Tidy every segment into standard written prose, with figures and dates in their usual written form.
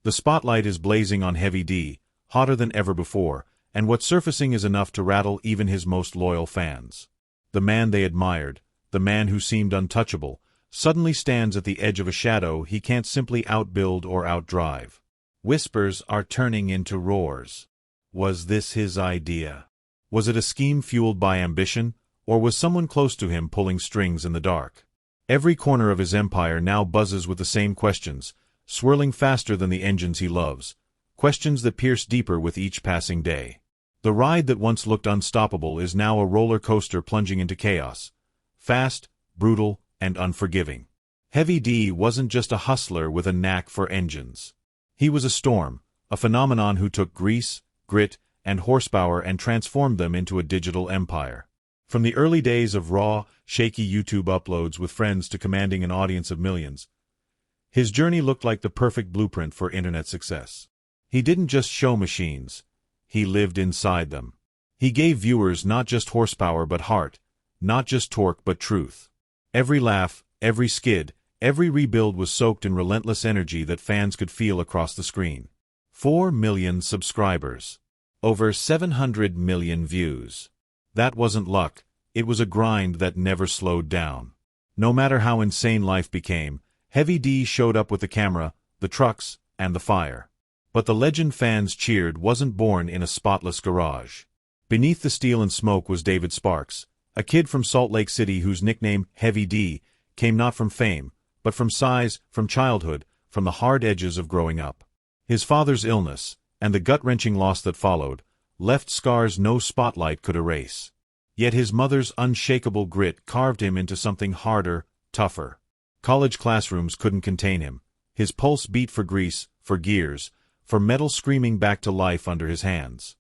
The spotlight is blazing on Heavy D, hotter than ever before, and what's surfacing is enough to rattle even his most loyal fans. The man they admired, the man who seemed untouchable, suddenly stands at the edge of a shadow he can't simply outbuild or outdrive. Whispers are turning into roars. Was this his idea? Was it a scheme fueled by ambition, or was someone close to him pulling strings in the dark? Every corner of his empire now buzzes with the same questions, swirling faster than the engines he loves, questions that pierce deeper with each passing day. The ride that once looked unstoppable is now a roller coaster plunging into chaos, fast, brutal, and unforgiving. Heavy D wasn't just a hustler with a knack for engines. He was a storm, a phenomenon who took grease, grit, and horsepower and transformed them into a digital empire. From the early days of raw, shaky YouTube uploads with friends to commanding an audience of millions, his journey looked like the perfect blueprint for internet success. He didn't just show machines, he lived inside them. He gave viewers not just horsepower but heart, not just torque but truth. Every laugh, every skid, every rebuild was soaked in relentless energy that fans could feel across the screen. 4 million subscribers. Over 700 million views. That wasn't luck, it was a grind that never slowed down. No matter how insane life became, Heavy D showed up with the camera, the trucks, and the fire. But the legend fans cheered wasn't born in a spotless garage. Beneath the steel and smoke was David Sparks, a kid from Salt Lake City whose nickname, Heavy D, came not from fame, but from size, from childhood, from the hard edges of growing up. His father's illness, and the gut-wrenching loss that followed, left scars no spotlight could erase. Yet his mother's unshakable grit carved him into something harder, tougher. College classrooms couldn't contain him. His pulse beat for grease, for gears, for metal screaming back to life under his hands.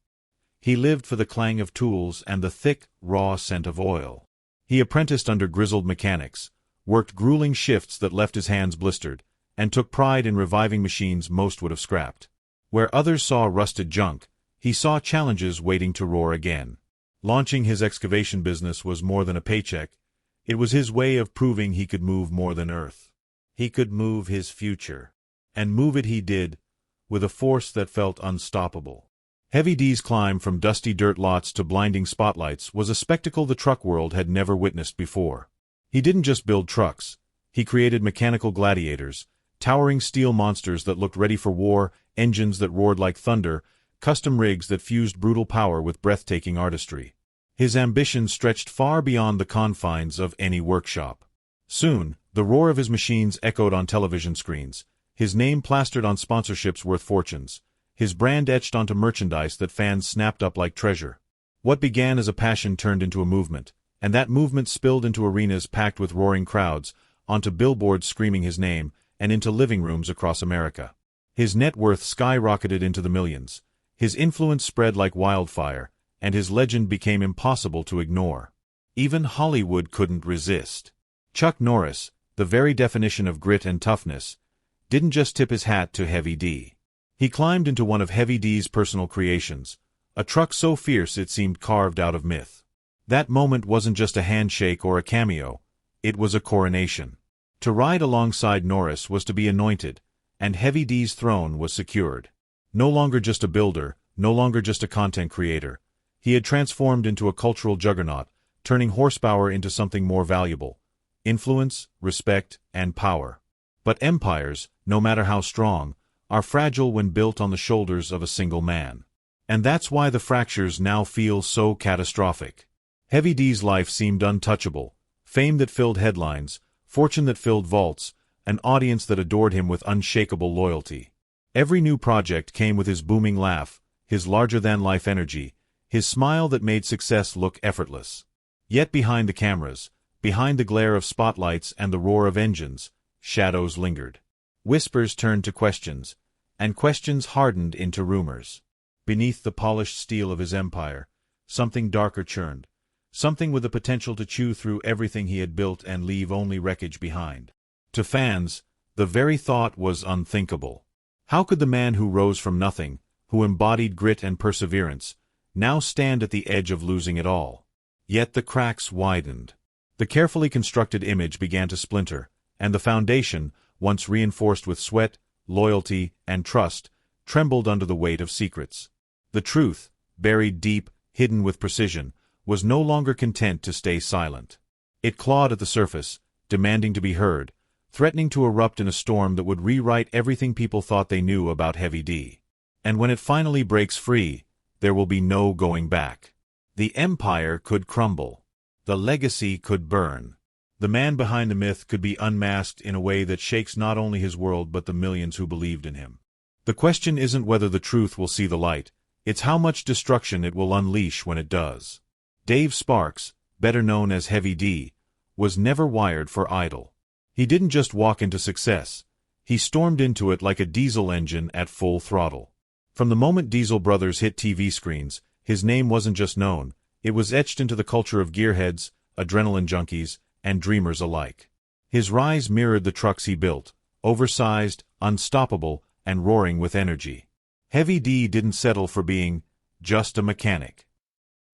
He lived for the clang of tools and the thick, raw scent of oil. He apprenticed under grizzled mechanics, worked grueling shifts that left his hands blistered, and took pride in reviving machines most would have scrapped. Where others saw rusted junk, he saw challenges waiting to roar again. Launching his excavation business was more than a paycheck. It was his way of proving he could move more than Earth. He could move his future. And move it he did, with a force that felt unstoppable. Heavy D's climb from dusty dirt lots to blinding spotlights was a spectacle the truck world had never witnessed before. He didn't just build trucks. He created mechanical gladiators, towering steel monsters that looked ready for war, engines that roared like thunder, custom rigs that fused brutal power with breathtaking artistry. His ambition stretched far beyond the confines of any workshop. Soon, the roar of his machines echoed on television screens, his name plastered on sponsorships worth fortunes, his brand etched onto merchandise that fans snapped up like treasure. What began as a passion turned into a movement, and that movement spilled into arenas packed with roaring crowds, onto billboards screaming his name, and into living rooms across America. His net worth skyrocketed into the millions. His influence spread like wildfire, and his legend became impossible to ignore. Even Hollywood couldn't resist. Chuck Norris, the very definition of grit and toughness, didn't just tip his hat to Heavy D. He climbed into one of Heavy D's personal creations, a truck so fierce it seemed carved out of myth. That moment wasn't just a handshake or a cameo, it was a coronation. To ride alongside Norris was to be anointed, and Heavy D's throne was secured. No longer just a builder, no longer just a content creator. He had transformed into a cultural juggernaut, turning horsepower into something more valuable: influence, respect, and power. But empires, no matter how strong, are fragile when built on the shoulders of a single man. And that's why the fractures now feel so catastrophic. Heavy D's life seemed untouchable, fame that filled headlines, fortune that filled vaults, an audience that adored him with unshakable loyalty. Every new project came with his booming laugh, his larger-than-life energy, his smile that made success look effortless. Yet behind the cameras, behind the glare of spotlights and the roar of engines, shadows lingered. Whispers turned to questions, and questions hardened into rumors. Beneath the polished steel of his empire, something darker churned, something with the potential to chew through everything he had built and leave only wreckage behind. To fans, the very thought was unthinkable. How could the man who rose from nothing, who embodied grit and perseverance, now stand at the edge of losing it all? Yet the cracks widened. The carefully constructed image began to splinter, and the foundation, once reinforced with sweat, loyalty, and trust, trembled under the weight of secrets. The truth, buried deep, hidden with precision, was no longer content to stay silent. It clawed at the surface, demanding to be heard, threatening to erupt in a storm that would rewrite everything people thought they knew about Heavy D. And when it finally breaks free, there will be no going back. The empire could crumble. The legacy could burn. The man behind the myth could be unmasked in a way that shakes not only his world but the millions who believed in him. The question isn't whether the truth will see the light, it's how much destruction it will unleash when it does. Dave Sparks, better known as Heavy D, was never wired for idle. He didn't just walk into success. He stormed into it like a diesel engine at full throttle. From the moment Diesel Brothers hit TV screens, his name wasn't just known, it was etched into the culture of gearheads, adrenaline junkies, and dreamers alike. His rise mirrored the trucks he built, oversized, unstoppable, and roaring with energy. Heavy D didn't settle for being just a mechanic.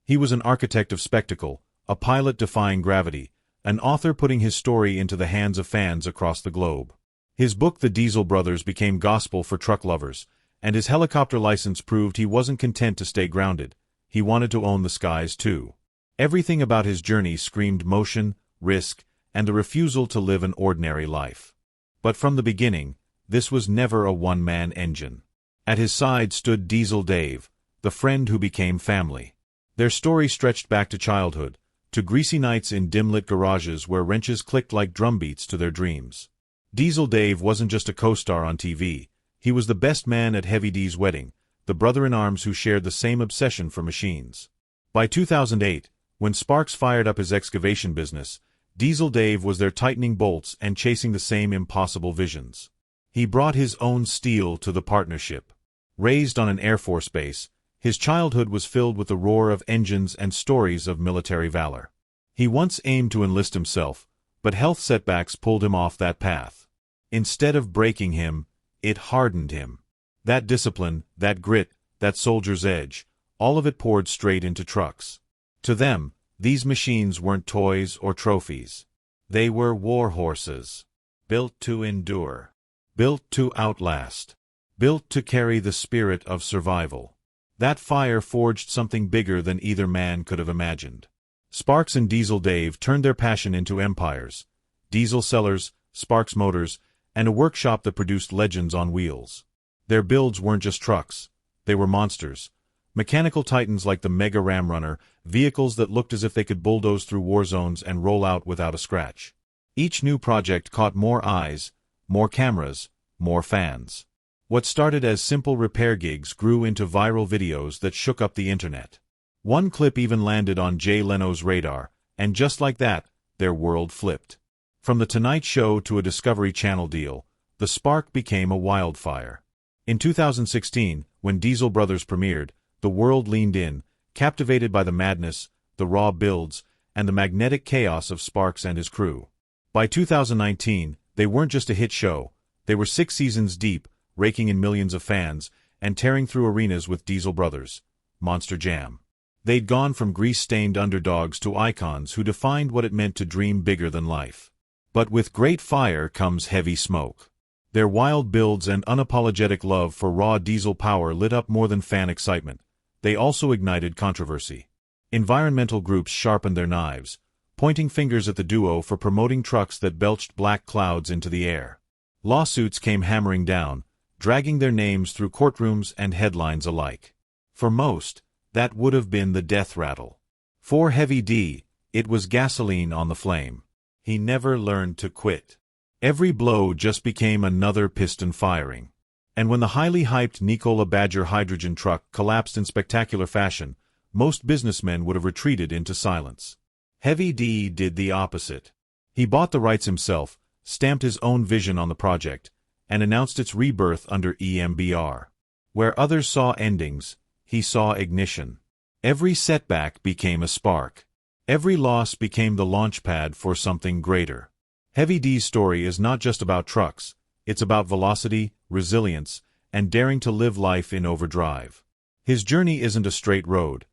He was an architect of spectacle, a pilot defying gravity, an author putting his story into the hands of fans across the globe. His book The Diesel Brothers became gospel for truck lovers, and his helicopter license proved he wasn't content to stay grounded. He wanted to own the skies too. Everything about his journey screamed motion, risk, and the refusal to live an ordinary life. But from the beginning, this was never a one-man engine. At his side stood Diesel Dave, the friend who became family. Their story stretched back to childhood, to greasy nights in dim-lit garages where wrenches clicked like drumbeats to their dreams. Diesel Dave wasn't just a co-star on TV, he was the best man at Heavy D's wedding, the brother-in-arms who shared the same obsession for machines. By 2008, when Sparks fired up his excavation business, Diesel Dave was there tightening bolts and chasing the same impossible visions. He brought his own steel to the partnership. Raised on an Air Force base, his childhood was filled with the roar of engines and stories of military valor. He once aimed to enlist himself, but health setbacks pulled him off that path. Instead of breaking him, it hardened him. That discipline, that grit, that soldier's edge, all of it poured straight into trucks. To them, these machines weren't toys or trophies. They were war horses, built to endure, built to outlast, built to carry the spirit of survival. That fire forged something bigger than either man could have imagined. Sparks and Diesel Dave turned their passion into empires. Diesel cellars, Sparks motors, and a workshop that produced legends on wheels. Their builds weren't just trucks, they were monsters. Mechanical titans like the Mega Ram Runner, vehicles that looked as if they could bulldoze through war zones and roll out without a scratch. Each new project caught more eyes, more cameras, more fans. What started as simple repair gigs grew into viral videos that shook up the internet. One clip even landed on Jay Leno's radar, and just like that, their world flipped. From The Tonight Show to a Discovery Channel deal, the spark became a wildfire. In 2016, when Diesel Brothers premiered, the world leaned in, captivated by the madness, the raw builds, and the magnetic chaos of Sparks and his crew. By 2019, they weren't just a hit show, they were 6 seasons deep, raking in millions of fans, and tearing through arenas with Diesel Brothers. Monster Jam. They'd gone from grease-stained underdogs to icons who defined what it meant to dream bigger than life. But with great fire comes heavy smoke. Their wild builds and unapologetic love for raw diesel power lit up more than fan excitement. They also ignited controversy. Environmental groups sharpened their knives, pointing fingers at the duo for promoting trucks that belched black clouds into the air. Lawsuits came hammering down, dragging their names through courtrooms and headlines alike. For most, that would have been the death rattle. For Heavy D, it was gasoline on the flame. He never learned to quit. Every blow just became another piston firing. And when the highly hyped Nikola Badger hydrogen truck collapsed in spectacular fashion, most businessmen would have retreated into silence. Heavy D did the opposite. He bought the rights himself, stamped his own vision on the project, and announced its rebirth under EMBR. Where others saw endings, he saw ignition. Every setback became a spark. Every loss became the launchpad for something greater. Heavy D's story is not just about trucks, it's about velocity, resilience, and daring to live life in overdrive. His journey isn't a straight road.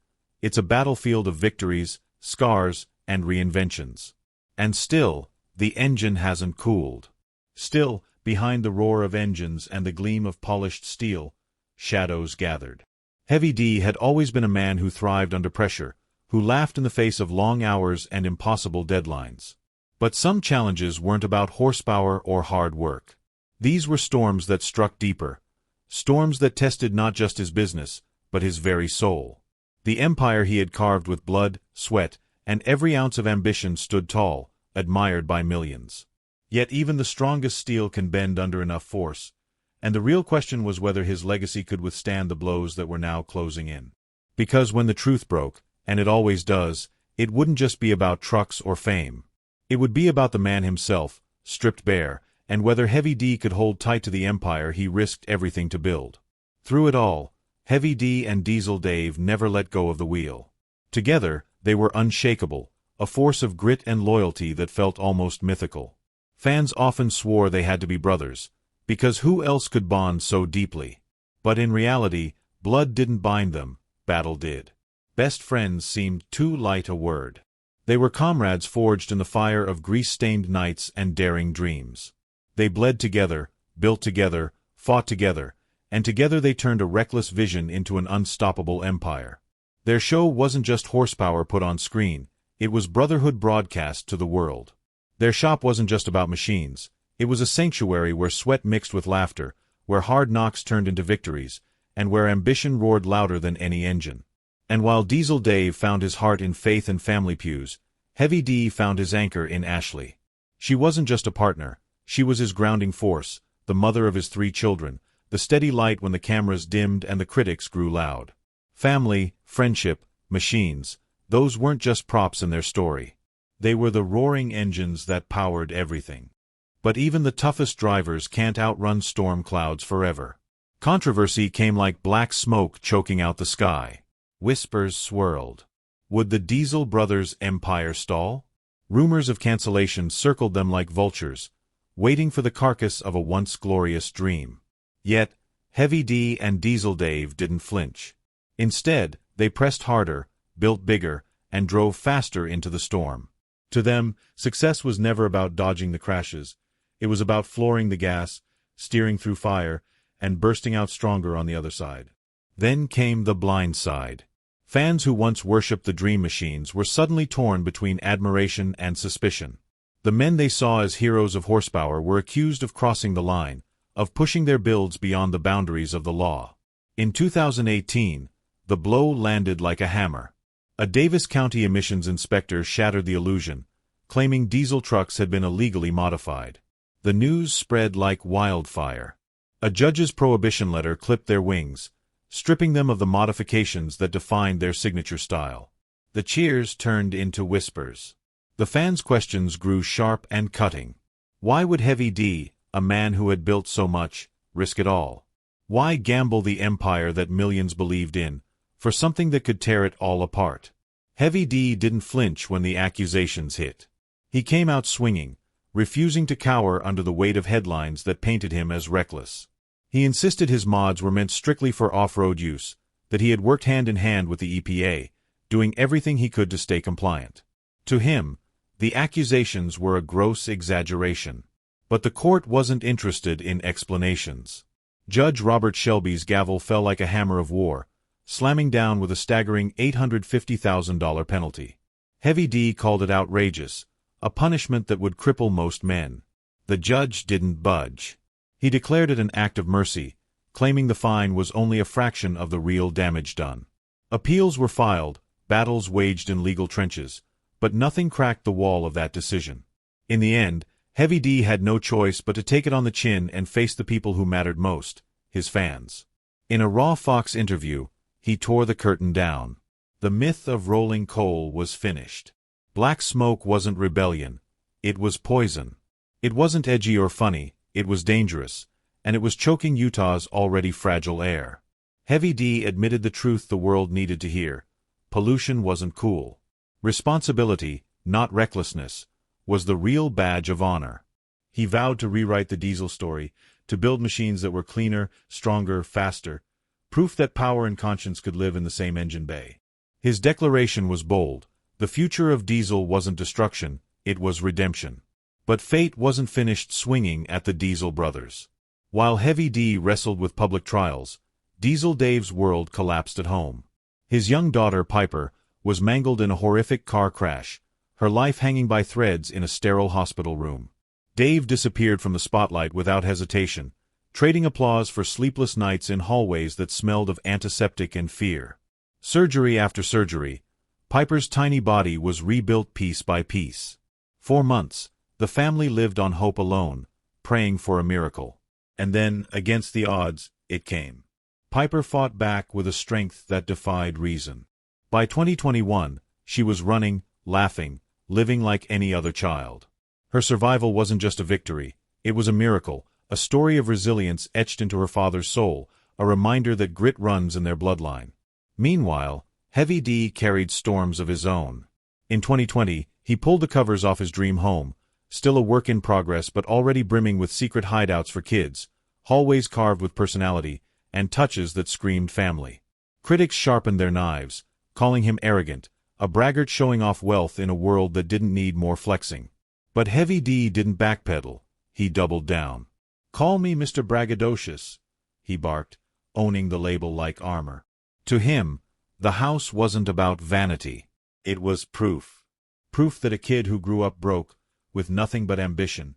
It's a battlefield of victories, scars, and reinventions. And still, the engine hasn't cooled. Still, behind the roar of engines and the gleam of polished steel, shadows gathered. Heavy D had always been a man who thrived under pressure, who laughed in the face of long hours and impossible deadlines. But some challenges weren't about horsepower or hard work. These were storms that struck deeper, storms that tested not just his business, but his very soul. The empire he had carved with blood, sweat, and every ounce of ambition stood tall, admired by millions. Yet even the strongest steel can bend under enough force, and the real question was whether his legacy could withstand the blows that were now closing in. Because when the truth broke, and it always does, it wouldn't just be about trucks or fame. It would be about the man himself, stripped bare, and whether Heavy D could hold tight to the empire he risked everything to build. Through it all, Heavy D and Diesel Dave never let go of the wheel. Together, they were unshakable, a force of grit and loyalty that felt almost mythical. Fans often swore they had to be brothers, because who else could bond so deeply? But in reality, blood didn't bind them, battle did. Best friends seemed too light a word. They were comrades forged in the fire of grease-stained nights and daring dreams. They bled together, built together, fought together, and together they turned a reckless vision into an unstoppable empire. Their show wasn't just horsepower put on screen, it was brotherhood broadcast to the world. Their shop wasn't just about machines, it was a sanctuary where sweat mixed with laughter, where hard knocks turned into victories, and where ambition roared louder than any engine. And while Diesel Dave found his heart in faith and family pews, Heavy D found his anchor in Ashley. She wasn't just a partner, she was his grounding force, the mother of his 3 children, the steady light when the cameras dimmed and the critics grew loud. Family, friendship, machines, those weren't just props in their story. They were the roaring engines that powered everything. But even the toughest drivers can't outrun storm clouds forever. Controversy came like black smoke choking out the sky. Whispers swirled. Would the Diesel brothers' empire stall? Rumors of cancellation circled them like vultures, waiting for the carcass of a once glorious dream. Yet, Heavy D and Diesel Dave didn't flinch. Instead, they pressed harder, built bigger, and drove faster into the storm. To them, success was never about dodging the crashes. It was about flooring the gas, steering through fire, and bursting out stronger on the other side. Then came the blind side. Fans who once worshipped the dream machines were suddenly torn between admiration and suspicion. The men they saw as heroes of horsepower were accused of crossing the line, of pushing their builds beyond the boundaries of the law. In 2018, the blow landed like a hammer. A Davis County emissions inspector shattered the illusion, claiming diesel trucks had been illegally modified. The news spread like wildfire. A judge's prohibition letter clipped their wings, stripping them of the modifications that defined their signature style. The cheers turned into whispers. The fans' questions grew sharp and cutting. Why would Heavy D, a man who had built so much, risk it all? Why gamble the empire that millions believed in, for something that could tear it all apart? Heavy D didn't flinch when the accusations hit. He came out swinging, refusing to cower under the weight of headlines that painted him as reckless. He insisted his mods were meant strictly for off-road use, that he had worked hand in hand with the EPA, doing everything he could to stay compliant. To him, the accusations were a gross exaggeration. But the court wasn't interested in explanations. Judge Robert Shelby's gavel fell like a hammer of war, slamming down with a staggering $850,000 penalty. Heavy D called it outrageous, a punishment that would cripple most men. The judge didn't budge. He declared it an act of mercy, claiming the fine was only a fraction of the real damage done. Appeals were filed, battles waged in legal trenches, but nothing cracked the wall of that decision. In the end, Heavy D had no choice but to take it on the chin and face the people who mattered most, his fans. In a Raw Fox interview, he tore the curtain down. The myth of rolling coal was finished. Black smoke wasn't rebellion, it was poison. It wasn't edgy or funny, it was dangerous, and it was choking Utah's already fragile air. Heavy D admitted the truth the world needed to hear. Pollution wasn't cool. Responsibility, not recklessness, was the real badge of honor. He vowed to rewrite the diesel story, to build machines that were cleaner, stronger, faster, proof that power and conscience could live in the same engine bay. His declaration was bold. The future of diesel wasn't destruction, it was redemption. But fate wasn't finished swinging at the Diesel brothers. While Heavy D wrestled with public trials, Diesel Dave's world collapsed at home. His young daughter, Piper, was mangled in a horrific car crash, her life hanging by threads in a sterile hospital room. Dave disappeared from the spotlight without hesitation, trading applause for sleepless nights in hallways that smelled of antiseptic and fear. Surgery after surgery, Piper's tiny body was rebuilt piece by piece. For months, the family lived on hope alone, praying for a miracle. And then, against the odds, it came. Piper fought back with a strength that defied reason. By 2021, she was running, laughing, living like any other child. Her survival wasn't just a victory, it was a miracle, a story of resilience etched into her father's soul, a reminder that grit runs in their bloodline. Meanwhile, Heavy D carried storms of his own. In 2020, he pulled the covers off his dream home, still a work in progress but already brimming with secret hideouts for kids, hallways carved with personality, and touches that screamed family. Critics sharpened their knives, calling him arrogant, a braggart showing off wealth in a world that didn't need more flexing. But Heavy D didn't backpedal, he doubled down. "Call me Mr. Braggadocious," he barked, owning the label like armor. To him, the house wasn't about vanity. It was proof. Proof that a kid who grew up broke, with nothing but ambition,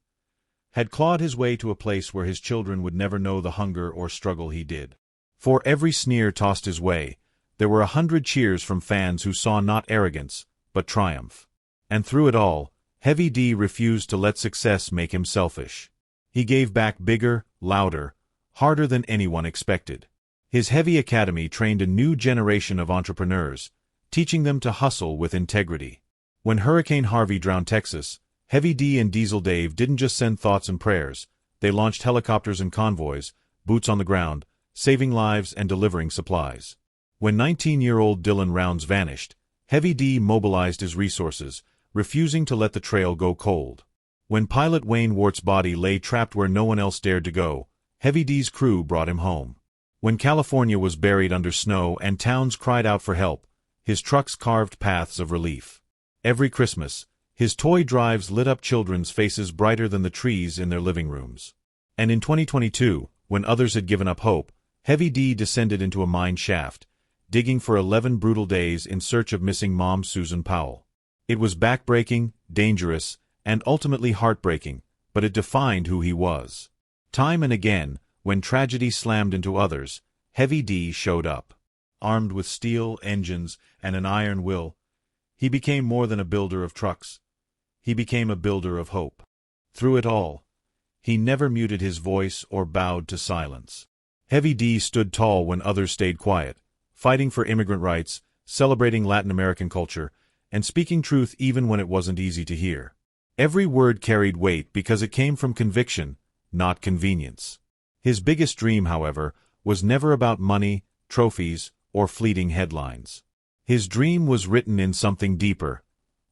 had clawed his way to a place where his children would never know the hunger or struggle he did. For every sneer tossed his way, there were 100 cheers from fans who saw not arrogance, but triumph. And through it all, Heavy D refused to let success make him selfish. He gave back bigger, louder, harder than anyone expected. His Heavy Academy trained a new generation of entrepreneurs, teaching them to hustle with integrity. When Hurricane Harvey drowned Texas, Heavy D and Diesel Dave didn't just send thoughts and prayers, they launched helicopters and convoys, boots on the ground, saving lives and delivering supplies. When 19-year-old Dylan Rounds vanished, Heavy D mobilized his resources, refusing to let the trail go cold. When pilot Wayne Wart's body lay trapped where no one else dared to go, Heavy D's crew brought him home. When California was buried under snow and towns cried out for help, his trucks carved paths of relief. Every Christmas, his toy drives lit up children's faces brighter than the trees in their living rooms. And in 2022, when others had given up hope, Heavy D descended into a mine shaft, digging for 11 brutal days in search of missing mom Susan Powell. It was backbreaking, dangerous, and ultimately heartbreaking, but it defined who he was. Time and again, when tragedy slammed into others, Heavy D showed up. Armed with steel engines and an iron will, he became more than a builder of trucks. He became a builder of hope. Through it all, he never muted his voice or bowed to silence. Heavy D stood tall when others stayed quiet, fighting for immigrant rights, celebrating Latin American culture, and speaking truth even when it wasn't easy to hear. Every word carried weight because it came from conviction, not convenience. His biggest dream, however, was never about money, trophies, or fleeting headlines. His dream was written in something deeper: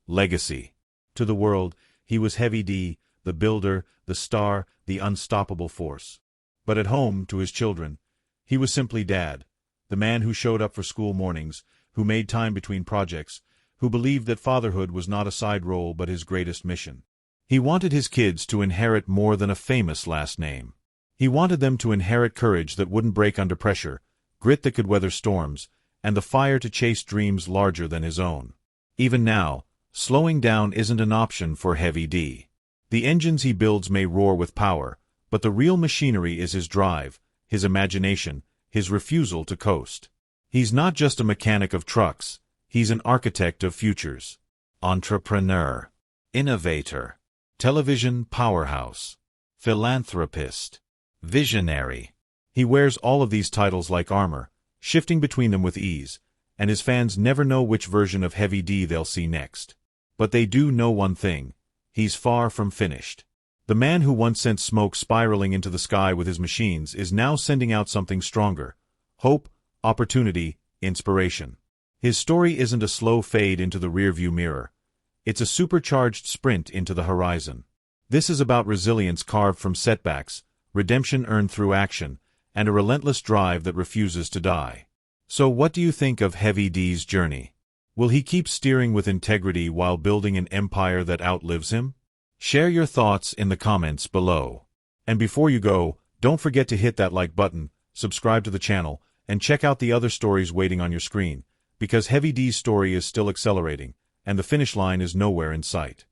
legacy. To the world, he was Heavy D, the builder, the star, the unstoppable force. But at home, to his children, he was simply Dad, the man who showed up for school mornings, who made time between projects, who believed that fatherhood was not a side role but his greatest mission. He wanted his kids to inherit more than a famous last name. He wanted them to inherit courage that wouldn't break under pressure, grit that could weather storms, and the fire to chase dreams larger than his own. Even now, slowing down isn't an option for Heavy D. The engines he builds may roar with power, but the real machinery is his drive, his imagination, his refusal to coast. He's not just a mechanic of trucks, he's an architect of futures. Entrepreneur, innovator, television powerhouse, philanthropist, visionary. He wears all of these titles like armor, shifting between them with ease, and his fans never know which version of Heavy D they'll see next. But they do know one thing: he's far from finished. The man who once sent smoke spiraling into the sky with his machines is now sending out something stronger: hope, opportunity, inspiration. His story isn't a slow fade into the rearview mirror. It's a supercharged sprint into the horizon. This is about resilience carved from setbacks, redemption earned through action, and a relentless drive that refuses to die. So what do you think of Heavy D's journey? Will he keep steering with integrity while building an empire that outlives him? Share your thoughts in the comments below. And before you go, don't forget to hit that like button, subscribe to the channel, and check out the other stories waiting on your screen, because Heavy D's story is still accelerating, and the finish line is nowhere in sight.